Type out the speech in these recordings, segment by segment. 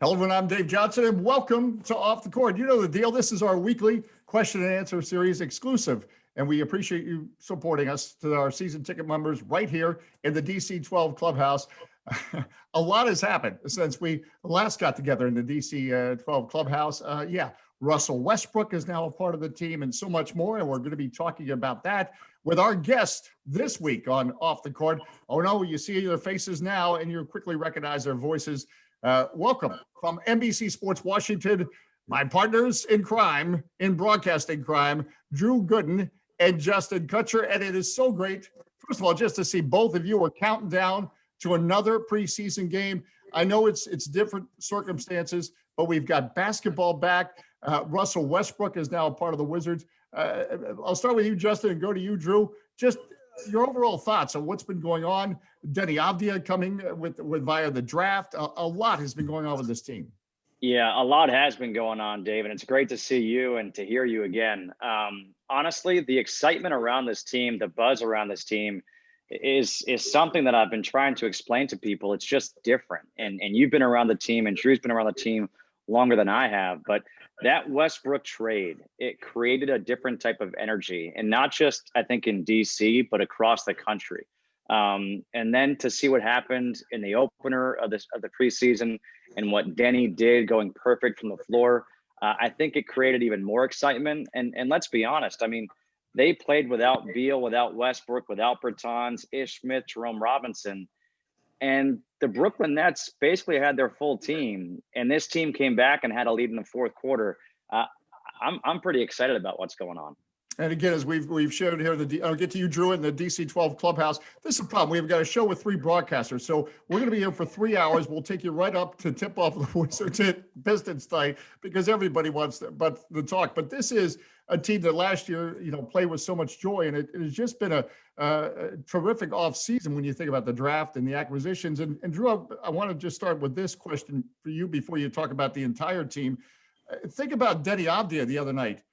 Hello, everyone. I'm Dave Johnson, and welcome to Off the Court. You know the deal. This is our weekly question and answer series exclusive, and we appreciate you supporting us to our season ticket members right here in the DC 12 clubhouse. A lot has happened since we last got together in the DC 12 clubhouse. Russell Westbrook is now a part of the team and so much more, and we're going to be talking about that with our guest this week on Off the Court. Oh, no, you see their faces now, and you quickly recognize their voices. Welcome from NBC Sports Washington, my partners in crime, in broadcasting crime, Drew Gooden and Justin Kutcher. And it is so great, first of all, just to see both of you are counting down to another preseason game. I know it's different circumstances, but we've got basketball back. Russell Westbrook is now a part of the Wizards. I'll start with you, Justin, and go to you, Drew. Just your overall thoughts on what's been going on. Denny Avdia coming with via the draft. A lot has been going on with this team. Yeah, a lot has been going on, Dave, and it's great to see you and to hear you again. Honestly, the excitement around this team, the buzz around this team is something that I've been trying to explain to people. It's just different. And you've been around the team and Drew's been around the team longer than I have, but that Westbrook trade, it created a different type of energy, and not just, I think, in DC, but across the country. And then to see what happened in the opener of the preseason and what Denny did, going perfect from the floor, I think it created even more excitement. And let's be honest, I mean, they played without Beal, without Westbrook, without Bertans, Ish Smith, Jerome Robinson. And the Brooklyn Nets basically had their full team, and this team came back and had a lead in the fourth quarter. I'm pretty excited about what's going on. And again, as we've showed here, I'll get to you, Drew, in the DC 12 clubhouse. This is a problem. We've got a show with 3 broadcasters, so we're going to be here for 3 hours. We'll take you right up to tip off the Wizards Pistons tonight because everybody wants the talk. But this is a team that last year, played with so much joy, and it has just been a terrific offseason when you think about the draft and the acquisitions. And Drew, I want to just start with this question for you before you talk about the entire team. Think about Denny Avdia the other night.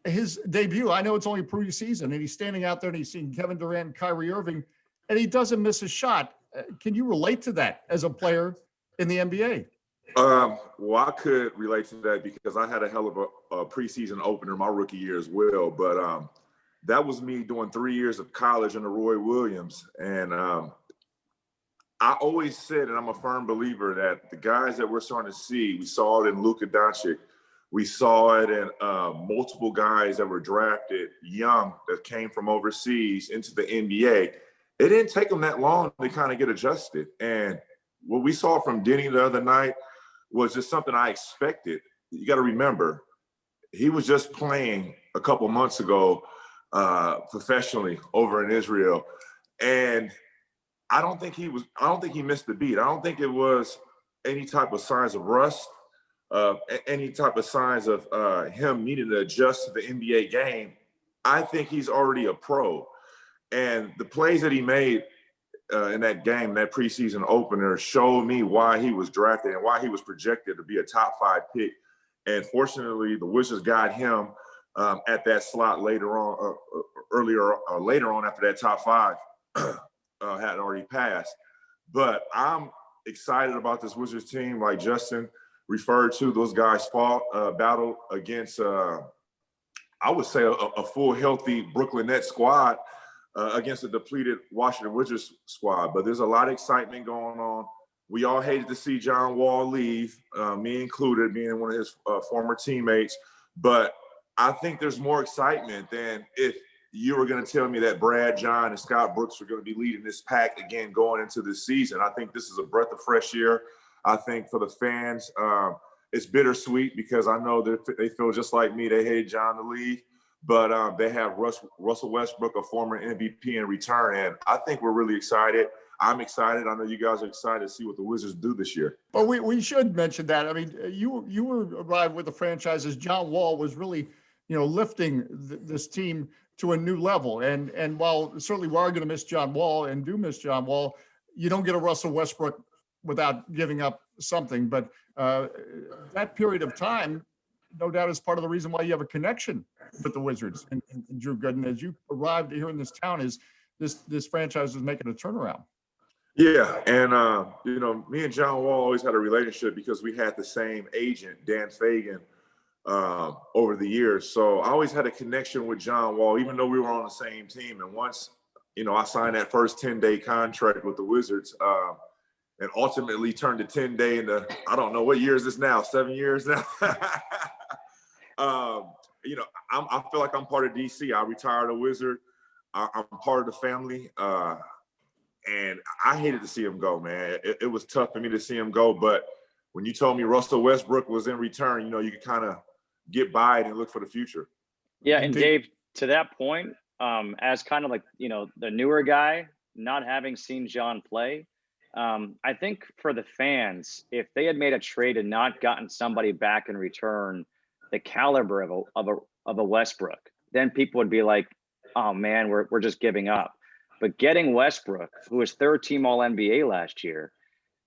His debut, I know it's only preseason, and he's standing out there and he's seeing Kevin Durant and Kyrie Irving, and he doesn't miss a shot. Can you relate to that as a player in the NBA? Well, I could relate to that because I had a hell of a preseason opener my rookie year as well. But that was me doing 3 years of college under Roy Williams. And I always said, and I'm a firm believer, that the guys that we're starting to see, we saw it in Luka Doncic. We saw it in multiple guys that were drafted young that came from overseas into the NBA. It didn't take them that long to kind of get adjusted. And what we saw from Denny the other night was just something I expected. You got to remember, he was just playing a couple months ago professionally over in Israel. And I don't think he missed the beat. I don't think it was any type of signs of rust. Any type of signs of him needing to adjust to the NBA game. I think he's already a pro. And the plays that he made in that game, that preseason opener, showed me why he was drafted and why he was projected to be a top 5 pick. And fortunately, the Wizards got him at that slot later on after that top 5 had already passed. But I'm excited about this Wizards team, like Justin referred to. Those guys fought battle against, I would say, a full, healthy Brooklyn Nets squad against a depleted Washington Wizards squad. But there's a lot of excitement going on. We all hated to see John Wall leave, me included, being one of his former teammates. But I think there's more excitement than if you were going to tell me that Brad, John, and Scott Brooks were going to be leading this pack again going into this season. I think this is a breath of fresh air. I think for the fans, it's bittersweet because I know that they feel just like me. They hated John to leave, but they have Russell Westbrook, a former MVP, in return. And I think we're really excited. I'm excited. I know you guys are excited to see what the Wizards do this year. But we should mention that. I mean, you arrived with the franchise as John Wall was really, lifting this team to a new level. And while certainly we are going to miss John Wall and do miss John Wall, you don't get a Russell Westbrook without giving up something. But that period of time, no doubt, is part of the reason why you have a connection with the Wizards. And Drew Gooden, as you arrived here in this town, is this franchise is making a turnaround. Yeah, and me and John Wall always had a relationship because we had the same agent, Dan Fagan, over the years. So I always had a connection with John Wall, even though we were on the same team. And once, I signed that first 10-day contract with the Wizards, and ultimately turned the 10-day into, I don't know what year is this now, 7 years now. I feel like I'm part of DC. I retired a Wizard. I'm part of the family. And I hated to see him go, man. It was tough for me to see him go. But when you told me Russell Westbrook was in return, you could kind of get by it and look for the future. Yeah, and Dave, to that point, as kind of like, the newer guy, not having seen John play, I think for the fans, if they had made a trade and not gotten somebody back in return, the caliber of a Westbrook, then people would be like, oh man, we're just giving up. But getting Westbrook, who was third team All NBA last year,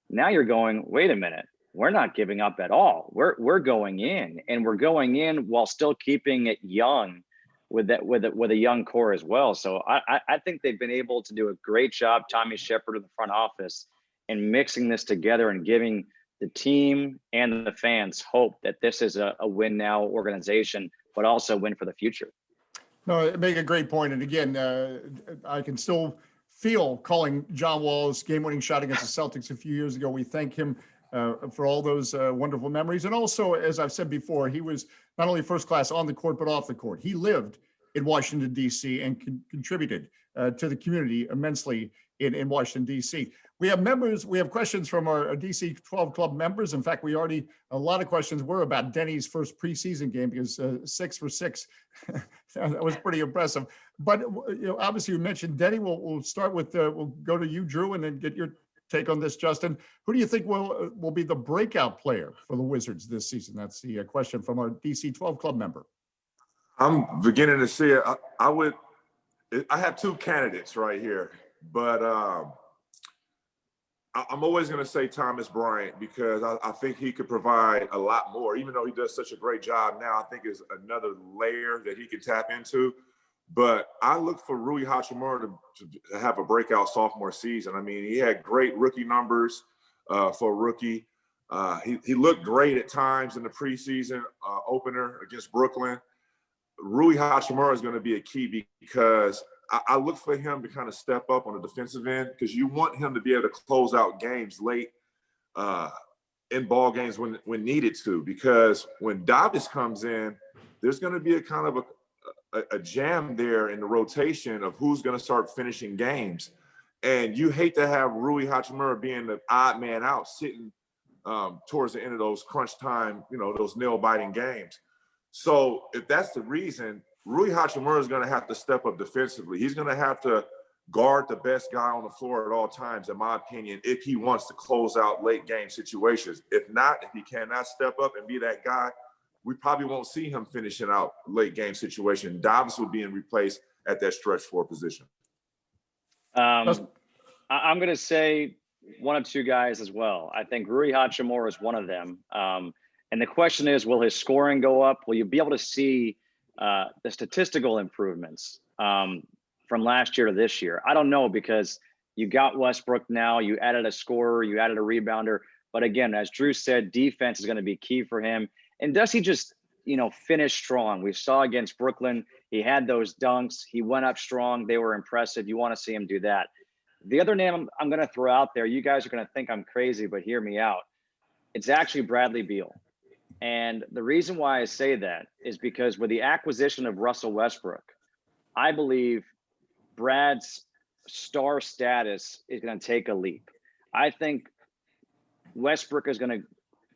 now you're going, wait a minute, we're not giving up at all. We're going in, and we're going in while still keeping it young with a young core as well. So I think they've been able to do a great job, Tommy Shepard in the front office, in mixing this together and giving the team and the fans hope that this is a win now organization, but also a win for the future. No, make a great point. And again, I can still feel calling John Wall's game-winning shot against the Celtics a few years ago. We thank him for all those wonderful memories. And also, as I've said before, he was not only first class on the court, but off the court. He lived in Washington, D.C. and contributed to the community immensely in Washington, D.C. We have questions from our DC 12 club members. In fact, a lot of questions were about Denny's first preseason game because 6 for 6, that was pretty impressive. But obviously you mentioned Denny. We'll start with, we'll go to you, Drew, and then get your take on this, Justin. Who do you think will be the breakout player for the Wizards this season? That's the question from our DC 12 club member. I'm beginning to see it. I have two candidates right here, but I'm always going to say Thomas Bryant because I think he could provide a lot more. Even though he does such a great job now, I think is another layer that he can tap into. But I look for Rui Hachimura to have a breakout sophomore season. I mean, he had great rookie numbers for a rookie. He looked great at times in the preseason opener against Brooklyn. Rui Hachimura is going to be a key because I look for him to kind of step up on the defensive end because you want him to be able to close out games late in ball games when needed to. Because when Davis comes in, there's going to be a kind of a jam there in the rotation of who's going to start finishing games. And you hate to have Rui Hachimura being the odd man out sitting towards the end of those crunch time, those nail-biting games. So if that's the reason, Rui Hachimura is going to have to step up defensively. He's going to have to guard the best guy on the floor at all times, in my opinion, if he wants to close out late game situations. If not, if he cannot step up and be that guy, we probably won't see him finishing out late game situation. Davis will be in replace at that stretch four position. I'm going to say one of two guys as well. I think Rui Hachimura is one of them. And the question is, will his scoring go up? Will you be able to see the statistical improvements from last year to this year? I don't know, because you got Westbrook now, you added a scorer, you added a rebounder. But again, as Drew said, defense is going to be key for him. And does he just, finish strong? We saw against Brooklyn, he had those dunks. He went up strong. They were impressive. You want to see him do that. The other name I'm going to throw out there, you guys are going to think I'm crazy, but hear me out. It's actually Bradley Beal. And the reason why I say that is because with the acquisition of Russell Westbrook, I believe Brad's star status is going to take a leap. I think Westbrook is going to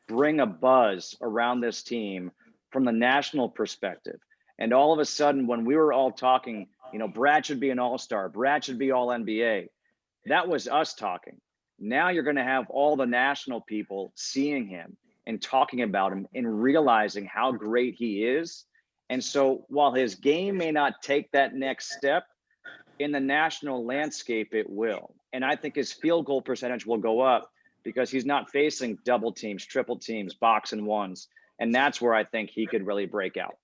bring a buzz around this team from the national perspective. And all of a sudden, when we were all talking, Brad should be an all-star, Brad should be all NBA, that was us talking. Now you're going to have all the national people seeing him and talking about him and realizing how great he is. And so while his game may not take that next step, in the national landscape, it will. And I think his field goal percentage will go up because he's not facing double teams, triple teams, box and ones. And that's where I think he could really break out.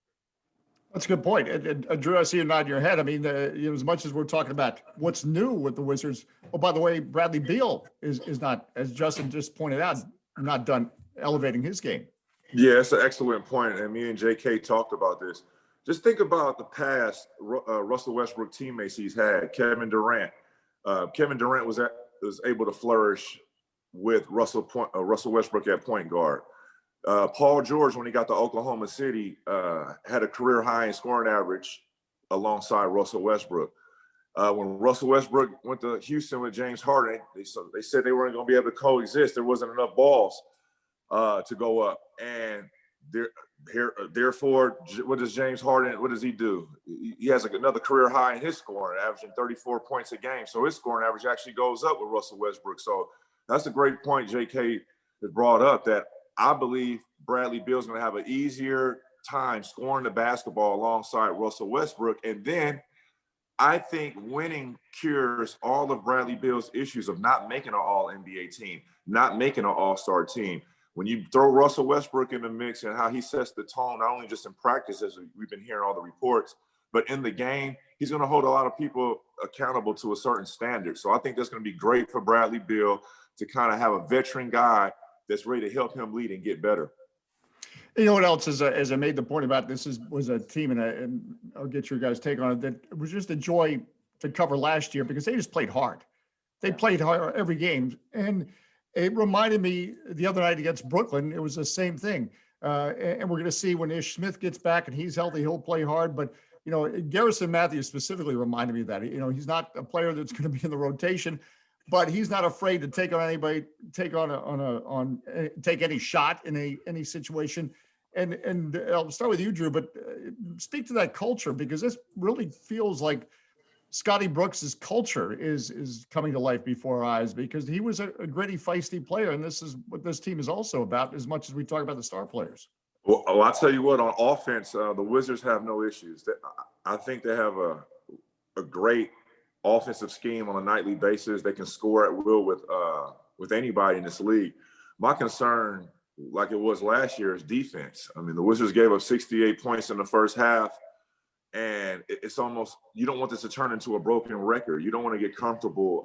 That's a good point. And Drew, I see you nodding your head. I mean, as much as we're talking about what's new with the Wizards, oh, by the way, Bradley Beal is not, as Justin just pointed out, not done elevating his game. Yeah, it's an excellent point, and me and JK talked about this. Just think about the past Russell Westbrook teammates he's had. Kevin Durant. Kevin Durant was able to flourish with Russell Westbrook at point guard. Paul George, when he got to Oklahoma City, had a career high in scoring average alongside Russell Westbrook. When Russell Westbrook went to Houston with James Harden, they said they weren't going to be able to coexist. There wasn't enough balls to go up. And therefore, what does James Harden, what does he do? He has another career high in his scoring, averaging 34 points a game. So his scoring average actually goes up with Russell Westbrook. So that's a great point JK has brought up, that I believe Bradley Beal's going to have an easier time scoring the basketball alongside Russell Westbrook. And then I think winning cures all of Bradley Beal's issues of not making an all-NBA team, not making an all-star team. When you throw Russell Westbrook in the mix and how he sets the tone, not only just in practice, as we've been hearing all the reports, but in the game, he's going to hold a lot of people accountable to a certain standard. So I think that's going to be great for Bradley Beal to kind of have a veteran guy that's ready to help him lead and get better. You know what else is, as I made the point about this, was a team, and I'll get your guys' take on it, that it was just a joy to cover last year because they just played hard. They played hard every game. And it reminded me the other night against Brooklyn, it was the same thing. And we're going to see when Ish Smith gets back and he's healthy, he'll play hard. But, Garrison Matthews specifically reminded me of that. He's not a player that's going to be in the rotation, but he's not afraid to take on anybody, take any shot in any situation. And I'll start with you, Drew, but speak to that culture, because this really feels like Scotty Brooks's culture is coming to life before our eyes, because he was a gritty, feisty player. And this is what this team is also about, as much as we talk about the star players. Well, I'll tell you what, on offense, the Wizards have no issues. I think they have a great offensive scheme on a nightly basis. They can score at will with anybody in this league. My concern, like it was last year, is defense. I mean, the Wizards gave up 68 points in the first half, and it's almost, you don't want this to turn into a broken record. You don't want to get comfortable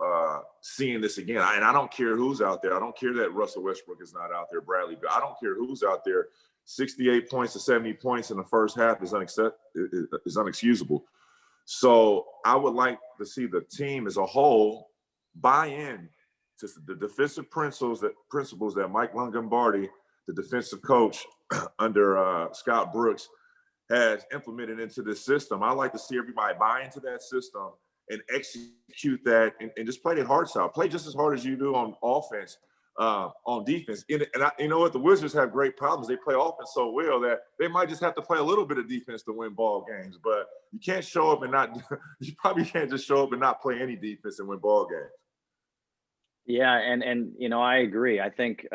seeing this again. And I don't care who's out there. I don't care that Russell Westbrook is not out there, Bradley, but I don't care who's out there. 68 points to 70 points in the first half is unexcusable. So I would like to see the team as a whole buy in to the defensive principles that Mike Longobardi, the defensive coach under Scott Brooks, has implemented into this system. I like to see everybody buy into that system and execute that and just play their hearts out. Play just as hard as you do on offense, on defense. You know what? The Wizards have great problems. They play offense so well that they might just have to play a little bit of defense to win ball games. But you can't show up and not – you probably can't just show up and not play any defense and win ball games. Yeah, and I agree. I think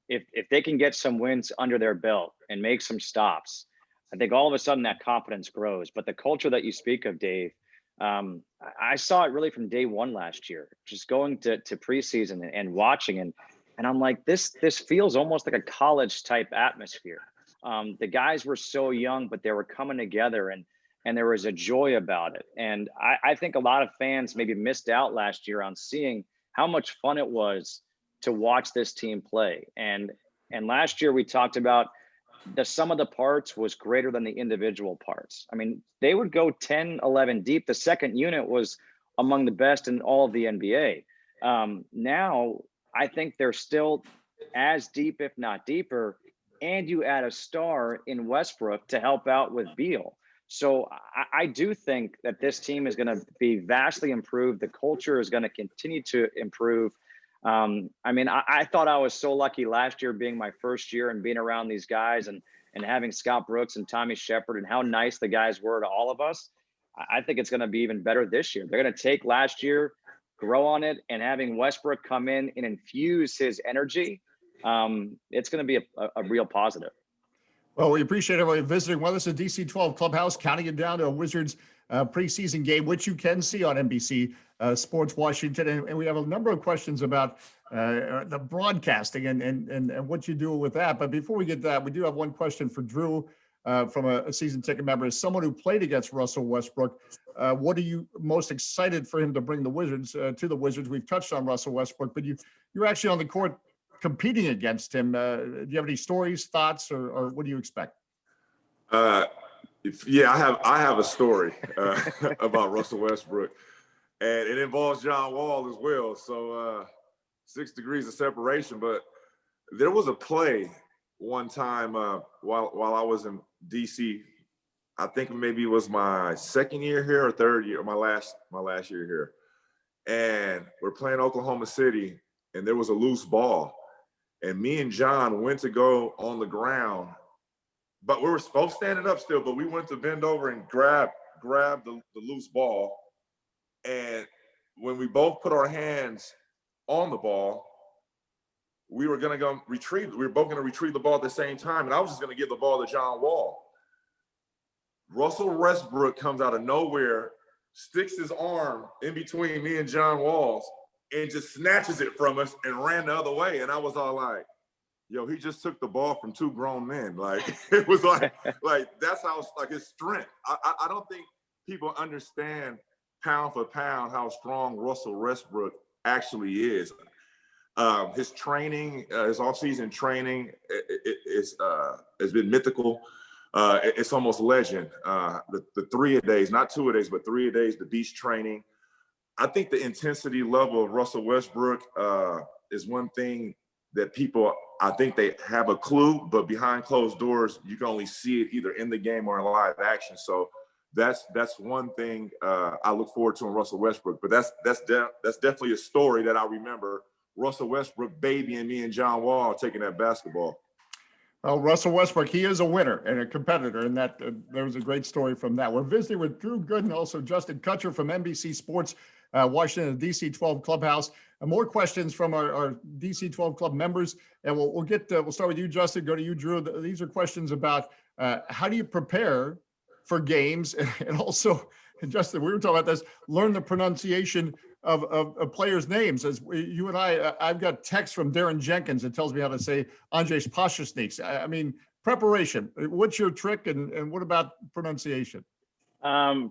if they can get some wins under their belt and make some stops, I think all of a sudden that confidence grows. But the culture that you speak of, Dave, I saw it really from day one last year, just going to preseason and watching, and I'm like, this feels almost like a college type atmosphere. The guys were so young, but they were coming together, and there was a joy about it. And I think a lot of fans maybe missed out last year on seeing how much fun it was to watch this team play. And last year we talked about the sum of the parts was greater than the individual parts. I mean, they would go 10, 11 deep. The second unit was among the best in all of the NBA. Now, I think they're still as deep, if not deeper, and you add a star in Westbrook to help out with Beal. So I do think that this team is going to be vastly improved. The culture is going to continue to improve. I mean, I thought I was so lucky last year being my first year and being around these guys and having Scott Brooks and Tommy Shepard and how nice the guys were to all of us. I think it's going to be even better this year. They're going to take last year, grow on it, and having Westbrook come in and infuse his energy, it's going to be a real positive. Well, we appreciate everybody visiting with us at DC 12 Clubhouse, counting it down to a Wizards preseason game, which you can see on NBC Sports Washington. And we have a number of questions about the broadcasting and what you do with that. But before we get to that, we do have one question for Drew. from a season ticket member, as someone who played against Russell Westbrook, what are you most excited for him to bring the Wizards to the Wizards? We've touched on Russell Westbrook, but you're actually on the court competing against him. Do you have any stories, thoughts, or what do you expect? Yeah, I have a story about Russell Westbrook, and it involves John Wall as well. So 6 degrees of separation. But there was a play one time while I was in DC. I think maybe it was my second year here or third year, my last year here, and we're playing Oklahoma City, and there was a loose ball, and me and John went to go on the ground. But we were both standing up still, but we went to bend over and grab the loose ball. And when we both put our hands on the ball, we were gonna go retrieve. We were both gonna retrieve the ball at the same time, and I was just gonna give the ball to John Wall. Russell Westbrook comes out of nowhere, sticks his arm in between me and John Wall's, and just snatches it from us and ran the other way. And I was all like, yo, he just took the ball from 2 grown men. Like, it was like that's how, like, his strength. I don't think people understand pound for pound how strong Russell Westbrook actually is. His training, his off-season training has been mythical. It's almost legend. The 3-a-days, not 2-a-days, but 3-a-days, the beach training. I think the intensity level of Russell Westbrook is one thing that people, I think they have a clue, but behind closed doors, you can only see it either in the game or in live action. So that's one thing I look forward to in Russell Westbrook. But that's definitely a story that I remember. Russell Westbrook babying me and John Wall taking that basketball. Well, Russell Westbrook, he is a winner and a competitor, and that there was a great story from that. We're visiting with Drew Gooden, also Justin Kutcher from NBC Sports, Washington, the DC 12 Clubhouse. More questions from our DC 12 Club members, and we'll start with you, Justin. Go to you, Drew. These are questions about how do you prepare for games, and also, Justin, we were talking about this. Learn the pronunciation of players' names. As you and I've got text from Darren Jenkins that tells me how to say Andrzej Paszczniks. I mean, preparation. What's your trick, and what about pronunciation?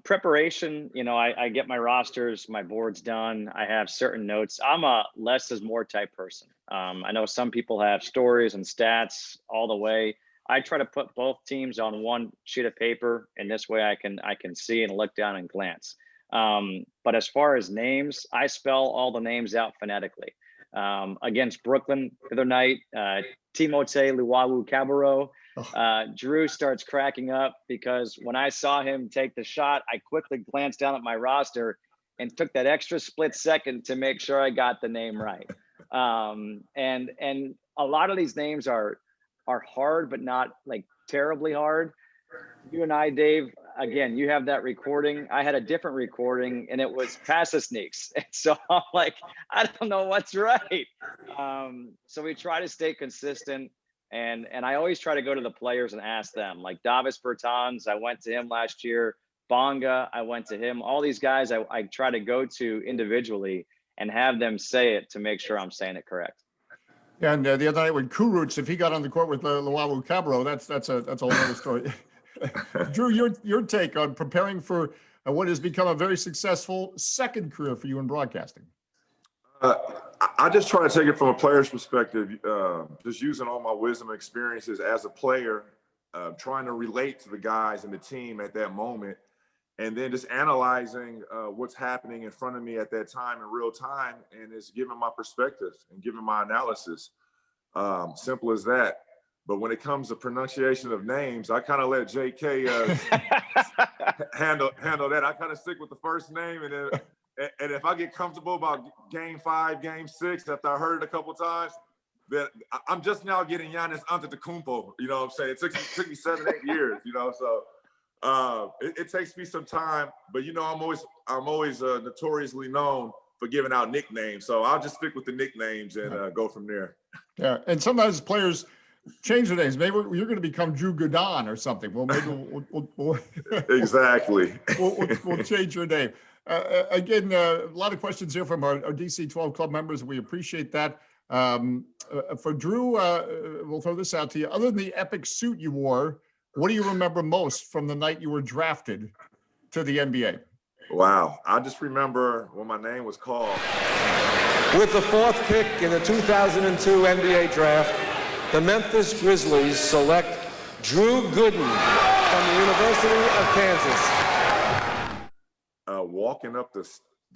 Preparation, I get my rosters, my boards done. I have certain notes. I'm a less is more type person. I know some people have stories and stats all the way. I try to put both teams on one sheet of paper, and this way I can see and look down and glance. But as far as names, I spell all the names out phonetically. Against Brooklyn the other night, Timothé Luwawu-Cabarrot. Drew starts cracking up because when I saw him take the shot, I quickly glanced down at my roster and took that extra split second to make sure I got the name right. And a lot of these names are hard, but not like terribly hard. You and I, Dave, again, you have that recording. I had a different recording, and it was Paszczniks. And so I'm like, I don't know what's right. So we try to stay consistent. And I always try to go to the players and ask them. Like Davis Bertans, I went to him last year. Bonga, I went to him. All these guys I try to go to individually and have them say it to make sure I'm saying it correct. Yeah, and the other night with Kurucs, if he got on the court with Luwawu-Cabarrot, that's a whole other story. Drew, your take on preparing for what has become a very successful second career for you in broadcasting. I just try to take it from a player's perspective, just using all my wisdom and experiences as a player, trying to relate to the guys and the team at that moment, and then just analyzing what's happening in front of me at that time in real time, and just giving my perspective and giving my analysis. Simple as that. But when it comes to pronunciation of names, I kind of let JK handle that. I kind of stick with the first name, and if I get comfortable about game 5, game 6, after I heard it a couple of times, then I'm just now getting Giannis Antetokounmpo. You know what I'm saying? It took me 7-8 years. So it takes me some time. But I'm always notoriously known for giving out nicknames. So I'll just stick with the nicknames and go from there. Yeah, and sometimes players change their names. Maybe you're going to become Drew Gooden or something. Well, maybe we'll Exactly. we'll change your name. Again, a lot of questions here from our DC 12 Club members. We appreciate that. For Drew, we'll throw this out to you. Other than the epic suit you wore What do you remember most from the night you were drafted to the NBA? Wow. I just remember when my name was called. With the 4th pick in the 2002 NBA draft, the Memphis Grizzlies select Drew Gooden from the University of Kansas. Walking up the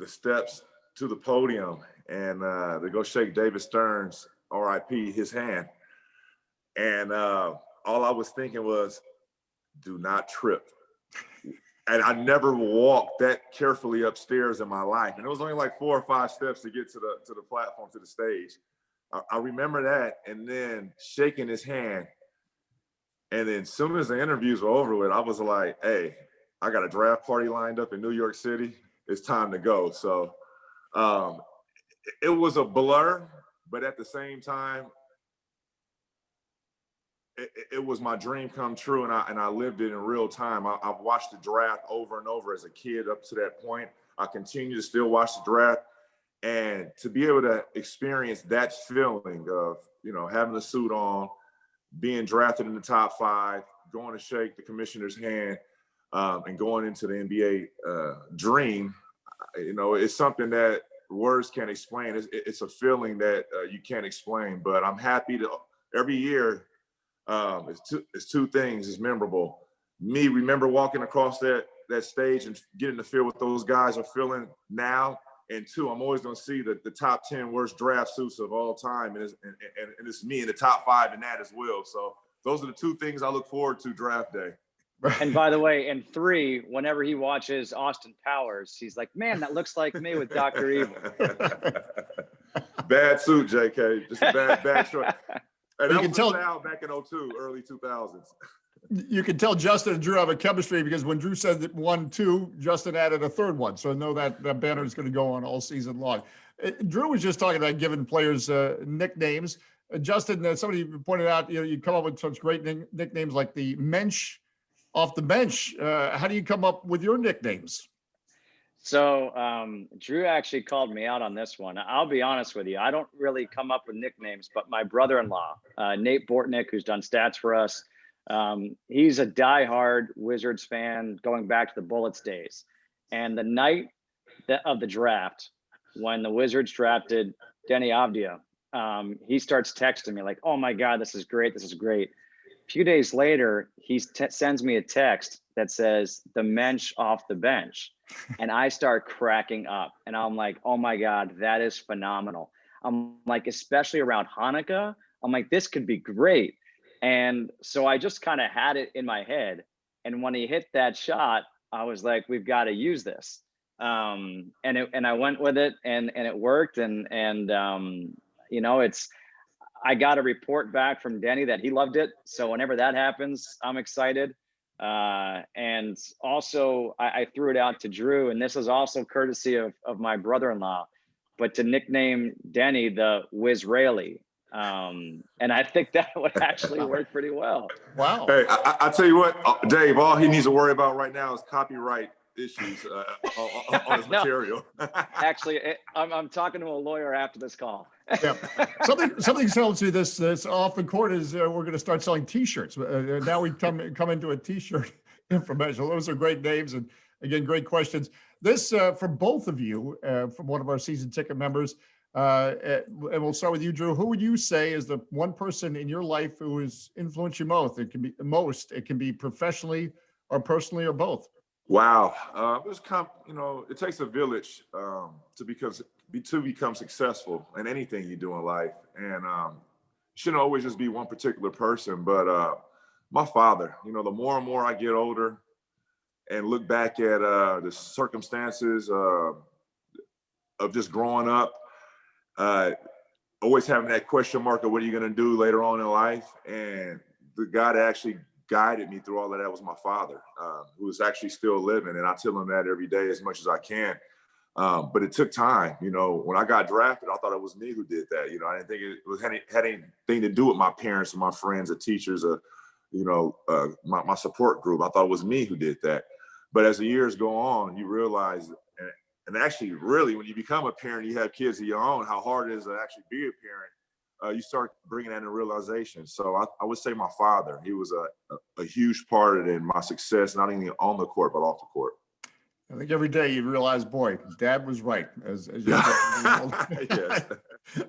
steps to the podium and to go shake David Stern's, RIP, his hand. And all I was thinking was, do not trip. And I never walked that carefully upstairs in my life. And it was only like 4 or 5 steps to get to the platform, to the stage. I remember that, and then shaking his hand. And then as soon as the interviews were over with, I was like, hey, I got a draft party lined up in New York City. It's time to go. So it was a blur, but at the same time, it was my dream come true, and I lived it in real time. I've watched the draft over and over as a kid up to that point. I continue to still watch the draft, and to be able to experience that feeling of, you know, having a suit on, being drafted in the top 5, going to shake the commissioner's hand, and going into the NBA dream, you know, it's something that words can't explain. It's a feeling that you can't explain. But I'm happy to every year. It's two things. It's memorable. Me, remember walking across that stage and getting to feel what those guys are feeling now. And 2, I'm always going to see the top 10 worst draft suits of all time. And it's me in the top 5 in that as well. So those are the 2 things I look forward to draft day. And by the way, and 3, whenever he watches Austin Powers, he's like, man, that looks like me with Dr. Evil. Bad suit, JK. Just a bad choice. And you that can was tell out back in 02, early 2000s. You can tell Justin and Drew have a chemistry, because when Drew said that 1, 2, Justin added a 3rd one. So I know that banner is going to go on all season long. Drew was just talking about giving players nicknames. Justin, somebody pointed out, you know, you come up with such great nicknames like the Mensch off the bench. How do you come up with your nicknames? So Drew actually called me out on this one. I'll be honest with you. I don't really come up with nicknames, but my brother-in-law, Nate Bortnick, who's done stats for us, he's a diehard Wizards fan going back to the Bullets days. And the night of the draft, when the Wizards drafted Denny Avdia, he starts texting me like, oh my God, this is great. This is great. A few days later, he sends me a text that says the Mensch off the bench. And I start cracking up, and I'm like, oh my God, that is phenomenal. I'm like, especially around Hanukkah, I'm like, this could be great. And so I just kind of had it in my head. And when he hit that shot, I was like, we've got to use this. And I went with it, and it worked. And you know, I got a report back from Denny that he loved it. So whenever that happens, I'm excited. And also I threw it out to Drew, and this is also courtesy of my brother-in-law, but to nickname Denny the Wizraeli. And I think that would actually work pretty well. Wow. Hey, I tell you what, Dave, all he needs to worry about right now is copyright issues on his material. Actually, I'm talking to a lawyer after this call. Yeah. Something tells you this off the court is we're going to start selling T-shirts. Now we come into a T-shirt information. Those are great names, and again, great questions. This for both of you, from one of our season ticket members, and we'll start with you, Drew. Who would you say is the one person in your life who has influenced you most? It can be professionally or personally or both. Wow, it takes a village to become successful in anything you do in life, and shouldn't always just be one particular person. But my father, you know, the more and more I get older and look back at the circumstances of just growing up, always having that question mark of what are you going to do later on in life, and the guy that actually guided me through all of that was my father, who is actually still living. And I tell him that every day as much as I can. But it took time. You know, when I got drafted, I thought it was me who did that. You know, I didn't think it had anything to do with my parents or my friends or teachers or, you know, my support group. I thought it was me who did that. But as the years go on, you realize, and actually really when you become a parent, you have kids of your own, how hard it is to actually be a parent. you start bringing that in realization. So I would say my father. He was a huge part in my success, not only on the court but off the court. I think every day you realize, boy, Dad was right. As you Yes.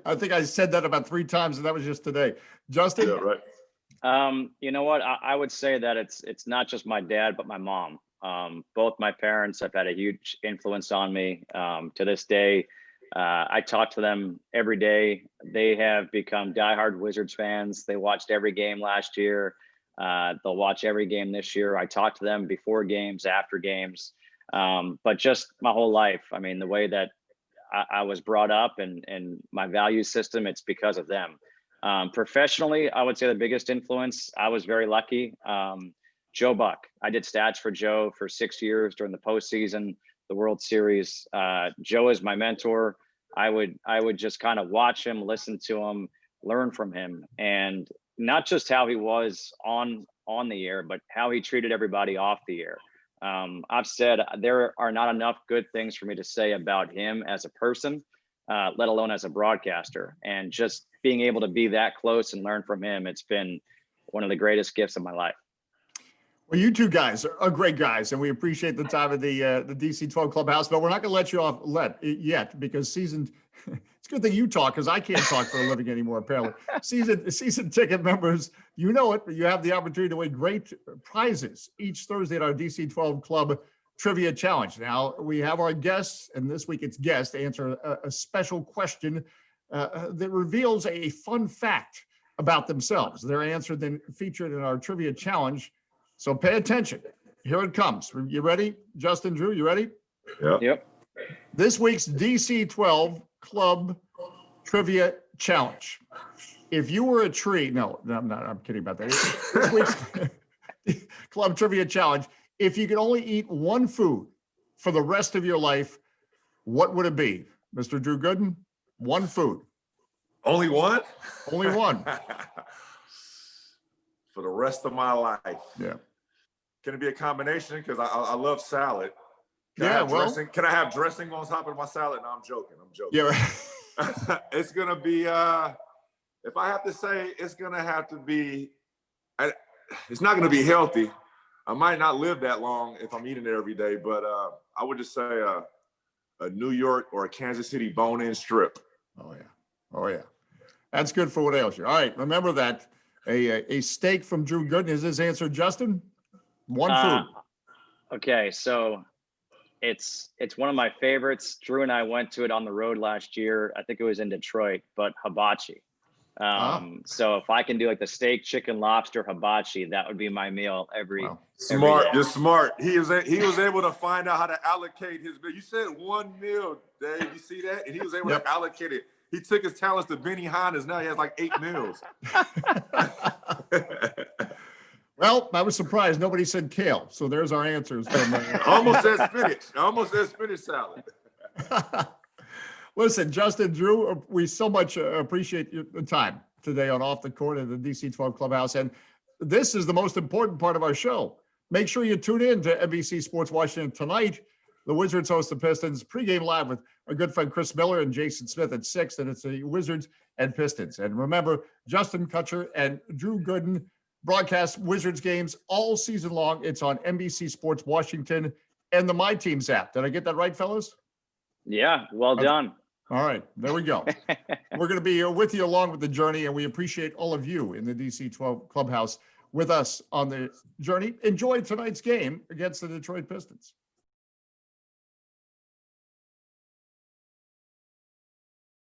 I think I said that about 3 times, and that was just today. Justin? Yeah, right. You know what? I would say that it's not just my dad, but my mom. Both my parents have had a huge influence on me. To this day, I talk to them every day. They have become diehard Wizards fans. They watched every game last year. They'll watch every game this year. I talk to them before games, after games. But just my whole life, I mean, the way that I was brought up and my value system, it's because of them. Professionally, I would say the biggest influence, I was very lucky. Joe Buck. I did stats for Joe for 6 years during the postseason, the World Series. Joe is my mentor. I would just kind of watch him, listen to him, learn from him, and not just how he was on the air, but how he treated everybody off the air. I've said there are not enough good things for me to say about him as a person, let alone as a broadcaster. And just being able to be that close and learn from him, it's been one of the greatest gifts of my life. Well, you two guys are great guys, and we appreciate the time of the DC 12 Clubhouse, but we're not going to let you off yet because it's a good thing you talk because I can't talk for a living anymore, apparently. Season ticket members, you know it, but you have the opportunity to win great prizes each Thursday at our DC 12 Club Trivia Challenge. Now, we have our guests, and this week it's guests, to answer a special question that reveals a fun fact about themselves. Their answer then featured in our Trivia Challenge. So pay attention. Here it comes. You ready? Justin, Drew, you ready? Yep. This week's DC 12 Club Trivia Challenge. If you were a tree, no, I'm not. I'm kidding about that. This week's Club Trivia Challenge. If you could only eat one food for the rest of your life, what would it be? Mr. Drew Gooden, one food. Only one? Only one. For the rest of my life. Yeah. Can it be a combination? Because I love salad. Can I have dressing on top of my salad? No, I'm joking. Yeah. Right. It's gonna be. If I have to say, it's gonna have to be. It's not gonna be healthy. I might not live that long if I'm eating it every day, but I would just say a New York or a Kansas City bone-in strip. Oh yeah. That's good for what ails you. All right, remember that. A steak from Drew Gooden is his answer. Justin, one food. Okay, so it's one of my favorites. Drew and I went to it on the road last year. I think it was in Detroit, but hibachi. So if I can do like the steak, chicken, lobster, hibachi, that would be my meal every Smart, day. you're smart. He was able to find out how to allocate his meal. You said one meal, Dave. You see that? And he was able to allocate it. He took his talents to Benny Hanna's. Now he has like 8 meals. Well, I was surprised. Nobody said kale. So there's our answers. From, Almost said spinach. Almost said spinach salad. Listen, Justin, Drew, we so much appreciate your time today on Off the Court at the DC 12 Clubhouse. And this is the most important part of our show. Make sure you tune in to NBC Sports Washington tonight. The Wizards host the Pistons pregame live with our good friend Chris Miller and Jason Smith at 6, and it's the Wizards and Pistons. And remember, Justin Kutcher and Drew Gooden broadcast Wizards games all season long. It's on NBC Sports Washington and the My Teams app. Did I get that right, fellas? Yeah, well done. All right, there we go. We're going to be with you along with the journey, and we appreciate all of you in the DC 12 Clubhouse with us on the journey. Enjoy tonight's game against the Detroit Pistons.